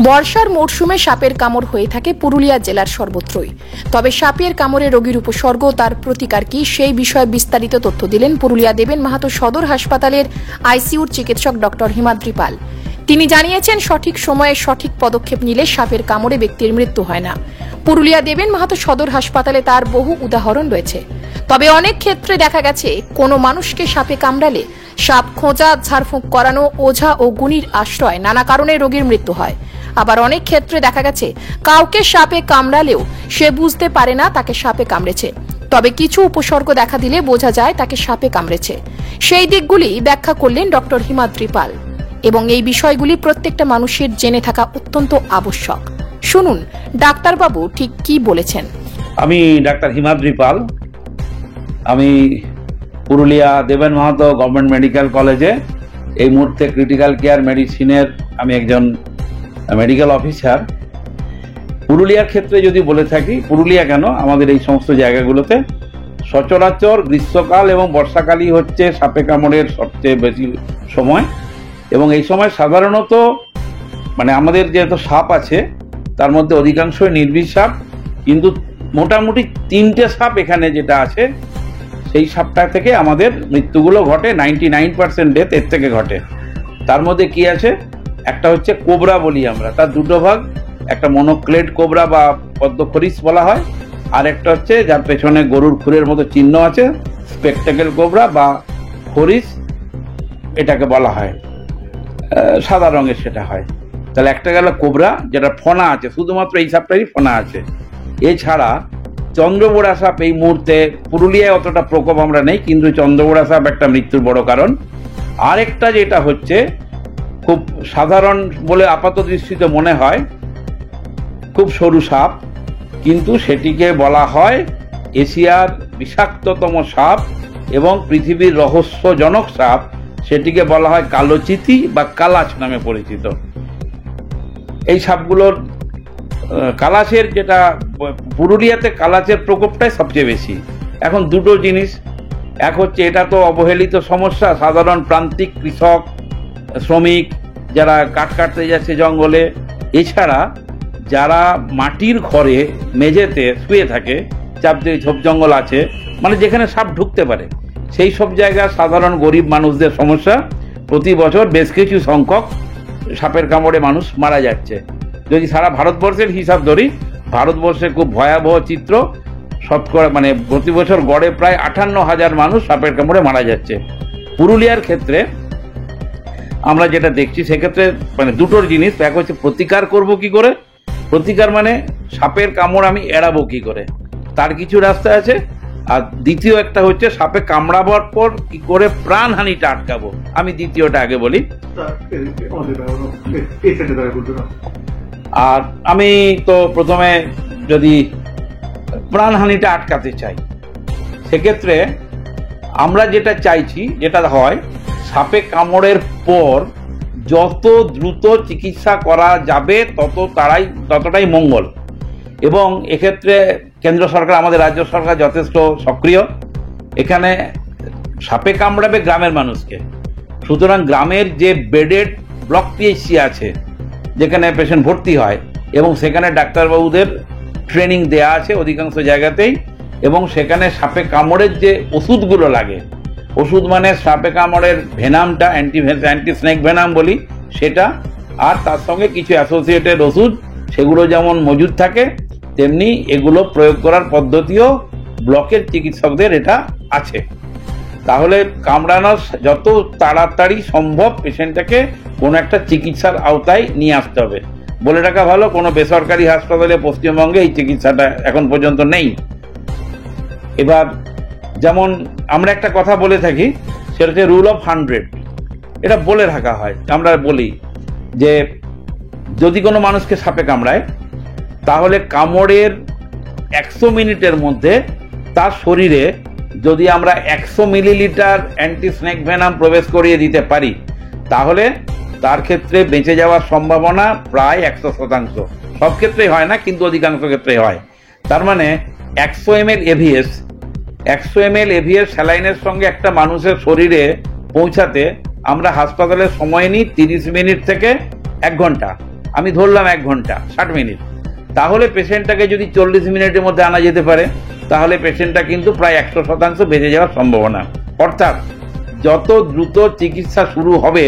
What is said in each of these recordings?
বর্ষার মরশুমে সাপের কামড় হয়ে থাকে পুরুলিয়া জেলার সর্বত্রই। তবে সাপের কামড়ে রোগীর উপসর্গ ও তার প্রতিকার কি, সেই বিষয়ে বিস্তারিত তথ্য দিলেন পুরুলিয়া দেবেন মাহাতো সদর হাসপাতালের আইসিইউর চিকিৎসক ডক্টর হিমাদ্রি পাল। তিনি জানিয়েছেন, সঠিক সময়ে সঠিক পদক্ষেপ নিলে সাপের কামড়ে ব্যক্তির মৃত্যু হয় না। পুরুলিয়া দেবেন মাহাতো সদর হাসপাতালে তার বহু উদাহরণ রয়েছে। তবে অনেক ক্ষেত্রে দেখা গেছে, কোনো মানুষকে সাপে কামড়ালে সাপ খোঁজা, ঝাড়ফুঁক করানো, ওঝা ও গুণীর আশ্রয় নানা কারণে রোগীর মৃত্যু হয়। আবার অনেক ক্ষেত্রে দেখা গেছে, কাউকে সাপে কামড়ালেও সে বুঝতে পারে না তাকে সাপে কামড়েছে। তবে কিছু উপসর্গ দেখা দিলে বোঝা যায় তাকে সাপে কামড়েছে। সেই দিকগুলি ব্যাখ্যা করলেন ডক্টর হিমাদ্রি পাল, এবং এই বিষয়গুলি প্রত্যেকটা মানুষের জেনে থাকা অত্যন্ত আবশ্যক। শুনুন ডাক্তারবাবু ঠিক কি বলেছেন। আমি ডাক্তার হিমাদ্রি পাল। আমি পুরুলিয়া দেবেন মাহাতো গভর্নমেন্ট মেডিকেল কলেজে এই মুহূর্তে ক্রিটিক্যাল কেয়ার মেডিসিনের আমি একজন মেডিকেল অফিসার। পুরুলিয়ার ক্ষেত্রে যদি বলে থাকি, পুরুলিয়া কেন, আমাদের এই সমস্ত জায়গাগুলোতে সচরাচর গ্রীষ্মকাল এবং বর্ষাকালই হচ্ছে সাপে কামড়ের সবচেয়ে বেশি সময়। এবং এই সময় সাধারণত আমাদের যেহেতু সাপ আছে তার মধ্যে অধিকাংশই নির্বিষ সাপ, কিন্তু মোটামুটি 3টে সাপ এখানে যেটা আছে সেই সাপটা থেকে আমাদের মৃত্যুগুলো ঘটে। 99% ডেথ এর থেকে ঘটে। তার মধ্যে কি আছে, একটা হচ্ছে কোবরা বলি আমরা, তার দুটো ভাগ, একটা মনোক্লেড কোবরা বা পদ্মখরিস বলা হয়, আর একটা হচ্ছে যার পেছনে গরুর খুরের মতো চিহ্ন আছে, স্পেকটেকেল কোবরা বা খরিস এটাকে বলা হয়, সাদা রঙের সেটা হয়। তাহলে একটা গেল কোবরা, যেটা ফনা আছে, শুধুমাত্র এই সাপটারই ফনা আছে। এছাড়া চন্দ্রবোড়া সাপ এই মুহূর্তে পুরুলিয়ায় অতটা প্রকোপ আমরা নেই, কিন্তু চন্দ্রবোড়া সাপ একটা মৃত্যুর বড় কারণ। আরেকটা যেটা হচ্ছে খুব সাধারণ বলে আপাত দৃষ্টিতে মনে হয়, খুব সরু সাপ, কিন্তু সেটিকে বলা হয় এশিয়ার বিষাক্ততম সাপ এবং পৃথিবীর রহস্যজনক সাপ। সেটিকে বলা হয় কালোচিতি বা কালাচ নামে পরিচিত। এই সাপগুলোর কালাচের যেটা পুরুলিয়াতে কালাচের প্রকোপটাই সবচেয়ে বেশি। এখন দুটো জিনিস, এক হচ্ছে এটা তো অবহেলিত সমস্যা, সাধারণ প্রান্তিক কৃষক শ্রমিক যারা কাঠ কাটতে যাচ্ছে জঙ্গলে, এছাড়া যারা মাটির ঘরে মেঝেতে শুয়ে থাকে, চারদিকে ঝোপ জঙ্গল আছে, যেখানে সাপ ঢুকতে পারে, সেই সব জায়গায় সাধারণ গরিব মানুষদের সমস্যা। প্রতি বছর বেশ কিছু সংখ্যক সাপের কামড়ে মানুষ মারা যাচ্ছে। যদি সারা ভারতবর্ষের হিসাব ধরি, ভারতবর্ষে খুব ভয়াবহ চিত্র। শতকরা প্রতি বছর গড়ে প্রায় 58,000 মানুষ সাপের কামড়ে মারা যাচ্ছে। পুরুলিয়ার ক্ষেত্রে আমরা যেটা দেখছি, সেক্ষেত্রে দুটোর জিনিস, এক হচ্ছে প্রতিকার করব কি করে, প্রতিকার সাপের কামড় আমি এড়াবো কি করে, তার কিছু রাস্তা আছে। আর দ্বিতীয় একটা হচ্ছে সাপে কামড়াবার পর কি করে প্রাণহানিটা আটকাবো। আমি দ্বিতীয়টা আগে বলি। আর আমি তো প্রথমে যদি প্রাণহানিটা আটকাতে চাই, সেক্ষেত্রে আমরা যেটা চাইছি, যেটা হয়, সাপে কামড়ের পর যত দ্রুত চিকিৎসা করা যাবে ততটাই মঙ্গল। এবং এক্ষেত্রে কেন্দ্র সরকার, আমাদের রাজ্য সরকার যথেষ্ট সক্রিয়। এখানে সাপে কামড়াবে গ্রামের মানুষকে, সুতরাং গ্রামের যে বেডেড ব্লক পিএইচসি আছে, যেখানে পেশেন্ট ভর্তি হয়, এবং সেখানে ডাক্তারবাবুদের ট্রেনিং দেয়া আছে অধিকাংশ জায়গাতেই, এবং সেখানে সাপে কামড়ের যে ওষুধগুলো লাগে, ওষুধ সাপে কামড়ের ভেনামটা, অ্যান্টি স্নেক ভেনাম বলি সেটা, আর তার সঙ্গে কিছু অ্যাসোসিয়েটেড ওষুধ, সেগুলো যেমন মজুদ থাকে, তেমনি এগুলো প্রয়োগ করার পদ্ধতিও ব্লকের চিকিৎসকদের এটা আছে। তাহলে কামড়ানোর যত তাড়াতাড়ি সম্ভব পেশেন্টটাকে কোনো একটা চিকিৎসার আওতায় নিয়ে আসতে হবে। বলে রাখা ভালো, কোনো বেসরকারি হাসপাতালে পশ্চিমবঙ্গে এই চিকিৎসাটা এখন পর্যন্ত নেই। এবার যেমন আমরা একটা কথা বলে থাকি, সেটা হচ্ছে রুল অফ 100। এটা বলে রাখা হয়, আমরা বলি যে যদি কোনো মানুষকে সাপে কামড়ায়, তাহলে কামড়ের 100 মিনিটের মধ্যে তার শরীরে যদি আমরা 100 মিলিলিটার অ্যান্টি স্নেক ভেনাম প্রবেশ করিয়ে দিতে পারি, তাহলে তার ক্ষেত্রে বেঁচে যাওয়ার সম্ভাবনা প্রায় 100%। সব ক্ষেত্রেই হয় না, কিন্তু অধিকাংশ ক্ষেত্রে হয়। তার 100 ml এভিএস 100 ml এভিএস স্যালাইনের সঙ্গে একটা মানুষের শরীরে পৌঁছাতে আমরা হাসপাতালে সময় নিই 30 মিনিট থেকে 1 ঘন্টা। আমি ধরলাম 1 ঘন্টা 60 মিনিট, তাহলে পেশেন্টটাকে যদি 40 মিনিটের মধ্যে আনা যেতে পারে, তাহলে পেশেন্টটা কিন্তু প্রায় 100% বেঁচে যাওয়ার সম্ভাবনা। অর্থাৎ যত দ্রুত চিকিৎসা শুরু হবে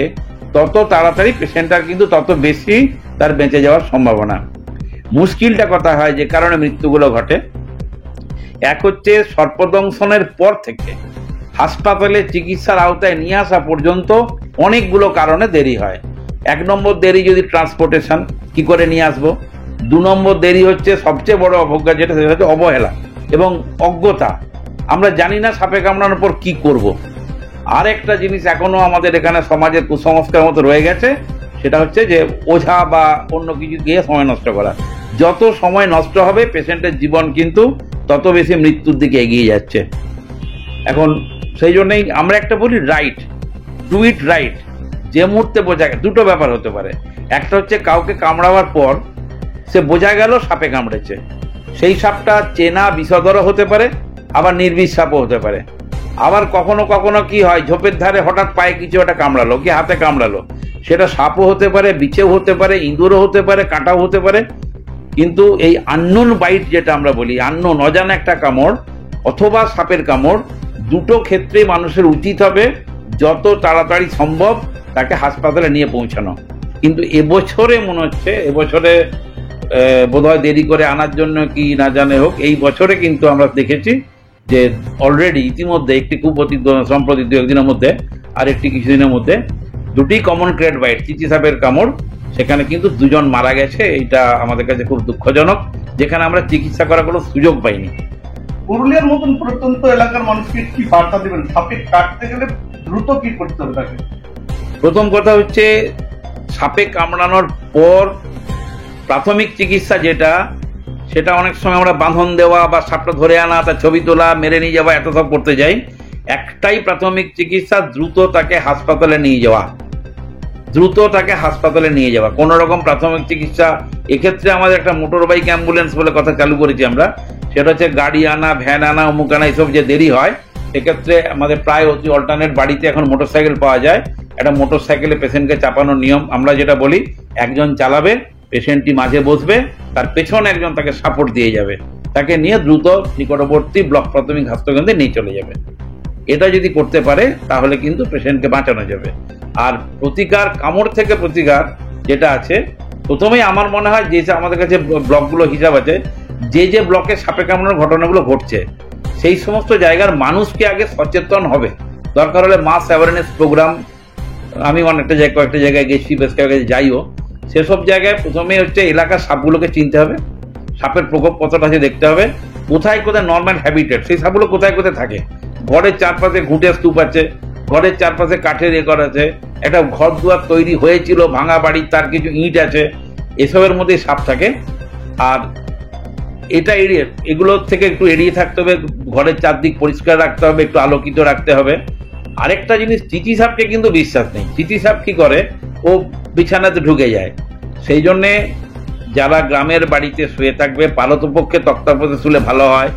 তত তাড়াতাড়ি পেশেন্টটার কিন্তু তত বেশি তার বেঁচে যাওয়ার সম্ভাবনা। মুশকিলটা কথা হয় যে কারণে মৃত্যুগুলো ঘটে, এক হচ্ছে সর্পদংশনের পর থেকে হাসপাতালে চিকিৎসার আওতায় নিয়ে আসা পর্যন্ত অনেকগুলো কারণে দেরি হয়। 1 নম্বর দেরি যদি ট্রান্সপোর্টেশন, কি করে নিয়ে আসবো। 2 নম্বর দেরি হচ্ছে সবচেয়ে বড় অবজ্ঞা, যেটা সেটা হচ্ছে অবহেলা এবং অজ্ঞতা। আমরা জানি না সাপে কামড়ানোর পর কি করব। আর একটা জিনিস এখনো আমাদের এখানে সমাজের কুসংস্কার মতো রয়ে গেছে, সেটা হচ্ছে যে ওঝা বা অন্য কিছু গিয়ে সময় নষ্ট করা। যত সময় নষ্ট হবে পেশেন্টের জীবন কিন্তু তত বেশি মৃত্যুর দিকে এগিয়ে যাচ্ছে। এখন সেই জন্যই আমরা একটা বলি রাইট, ডু ইট রাইট। যে মুহূর্তে বোঝা গেল, দুটো ব্যাপার হতে পারে। একটা হচ্ছে কাউকে কামড়াবার পর সে বোঝা গেল সাপে কামড়েছে, সেই সাপটা চেনা বিষধর হতে পারে, আবার নির্বিষ সাপও হতে পারে। আবার কখনো কখনো কি হয়, ঝোপের ধারে হঠাৎ পায়ে কিছু একটা কামড়ালো, কি হাতে কামড়ালো, সেটা সাপও হতে পারে, বিছেও হতে পারে, ইঁদুরও হতে পারে, কাঁটাও হতে পারে। কিন্তু এই আননোন বাইট যেটা আমরা বলি, আননোন অজানা একটা কামড় অথবা সাপের কামড়, দুটো ক্ষেত্রে মানুষের উচিত হবে যত তাড়াতাড়ি সম্ভব তাকে হাসপাতালে নিয়ে পৌঁছানো। কিন্তু এবছরে মনে হচ্ছে, এবছরে বোধহয় দেরি করে আনার জন্য কি না জানে হোক, এই বছরে কিন্তু আমরা দেখেছি যে অলরেডি ইতিমধ্যে একটি খুব সম্প্রতি 2-1 দিনের মধ্যে আর একটি কিছুদিনের মধ্যে দুটি কমন ক্রেড বাইট, চিচি সাপের কামড়, সেখানে কিন্তু 2 জন মারা গেছে। এটা আমাদের কাছে খুব দুঃখজনক, যেখানে আমরা চিকিৎসা করার কোনো সুযোগ পাইনি। পুরুলিয়ার মতন প্রত্যন্ত এলাকার মানুষকে কি বার্তা দেবেন? সাপে কাটতে গেলে দ্রুত কি করতে হবে তাকে? প্রথম কথা হচ্ছে সাপে কামড়ানোর পর প্রাথমিক চিকিৎসা যেটা, সেটা অনেক সময় আমরা বাঁধন দেওয়া বা সাপটা ধরে আনা, তার ছবি তোলা, মেরে নিয়ে যাওয়া, এত সব করতে যাই। একটাই প্রাথমিক চিকিৎসা, দ্রুত তাকে হাসপাতালে নিয়ে যাওয়া, দ্রুত তাকে হাসপাতালে নিয়ে যাওয়া। কোনো রকম প্রাথমিক চিকিৎসা, এক্ষেত্রে আমাদের একটা মোটর বাইক অ্যাম্বুলেন্স বলে কথা চালু করেছি আমরা। সেটা হচ্ছে গাড়ি আনা, ভ্যান আনা, অমুক আনা, এইসব যে দেরি হয়, সেক্ষেত্রে আমাদের প্রায় অতি অল্টারনেট বাড়িতে এখন মোটরসাইকেল পাওয়া যায়। একটা মোটরসাইকেলে পেশেন্টকে চাপানোর নিয়ম, আমরা যেটা বলি, একজন চালাবে, পেশেন্টটি মাঝে বসবে, তার পেছনে একজন তাকে সাপোর্ট দিয়ে যাবে, তাকে নিয়ে দ্রুত নিকটবর্তী ব্লক প্রাথমিক স্বাস্থ্যকেন্দ্রে নিয়ে চলে যাবে। এটা যদি করতে পারে তাহলে কিন্তু পেশেন্টকে বাঁচানো যাবে। আর প্রতিকার, কামড় থেকে প্রতিকার যেটা আছে, প্রথমেই আমার মনে হয় যে আমাদের কাছে ব্লকগুলো হিসাব আছে, যে যে ব্লকে সাপে কামড়ানোর ঘটনাগুলো ঘটছে সেই সমস্ত জায়গার মানুষকে আগে সচেতন হবে। দরকার হলে মাস অ্যাওয়ারনেস প্রোগ্রাম, আমি অনেকটা জায়গায়, কয়েকটা জায়গায় গেছি, বেশ কয়েকটা যাইও, সেসব জায়গায় প্রথমে হচ্ছে এলাকার সাপগুলোকে চিনতে হবে, সাপের প্রকোপ কতটা আছে দেখতে হবে, কোথায় কোথায় নর্মাল হ্যাবিটেট, সেই সাপগুলো কোথায় কোথায় থাকে। ঘরের চারপাশে ঘুঁটে স্তূপ আছে, ঘরের চারপাশে কাঠের রেকর্ড আছে, একটা ঘর দুয়ার তৈরি হয়েছিল ভাঙা বাড়ি, তার কিছু ইট আছে, এসবের মধ্যে সাপ থাকে। আর এটা এগুলোর থেকে একটু এড়িয়ে থাকতে হবে, ঘরের চারদিক পরিষ্কার রাখতে হবে, একটু আলোকিত রাখতে হবে। আরেকটা জিনিস, চিচি সাপকে কিন্তু বিশ্বাস নেই। চিচি সাপ কি করে, ও বিছানাতে ঢুকে যায়। সেই জন্যে যারা গ্রামের বাড়িতে শুয়ে থাকবে, পালতপক্ষে তক্তাপোষে শুলে ভালো হয়।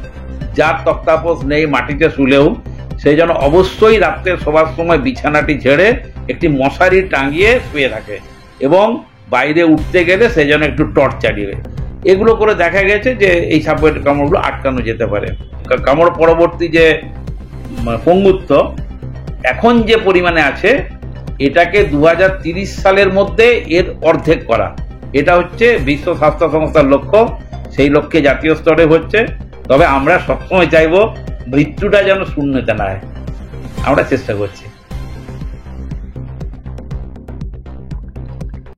যার তক্তাপোষ নেই, মাটিতে শুলেও, সেই জন্য অবশ্যই রাত্রে শোবার সময় বিছানাটি ঝেড়ে একটি মশারি টাঙিয়ে শুয়ে থাকে, এবং বাইরে উঠতে গেলে সেই জন্য একটু টর্চ চালিয়ে। এগুলো করে দেখা গেছে যে এই সাপের কামড়গুলো আটকানো যেতে পারে। কামড় পরবর্তী যে পঙ্গুত্ব এখন যে পরিমাণে আছে, এটাকে 2030 সালের মধ্যে এর অর্ধেক করা, এটা হচ্ছে বিশ্ব স্বাস্থ্য সংস্থার লক্ষ্য। সেই লক্ষ্যে জাতীয় স্তরে হচ্ছে। তবে আমরা সবসময় চাইবো মৃত্যুটা যেন শূন্যতে না হয়, আমরা চেষ্টা করছি।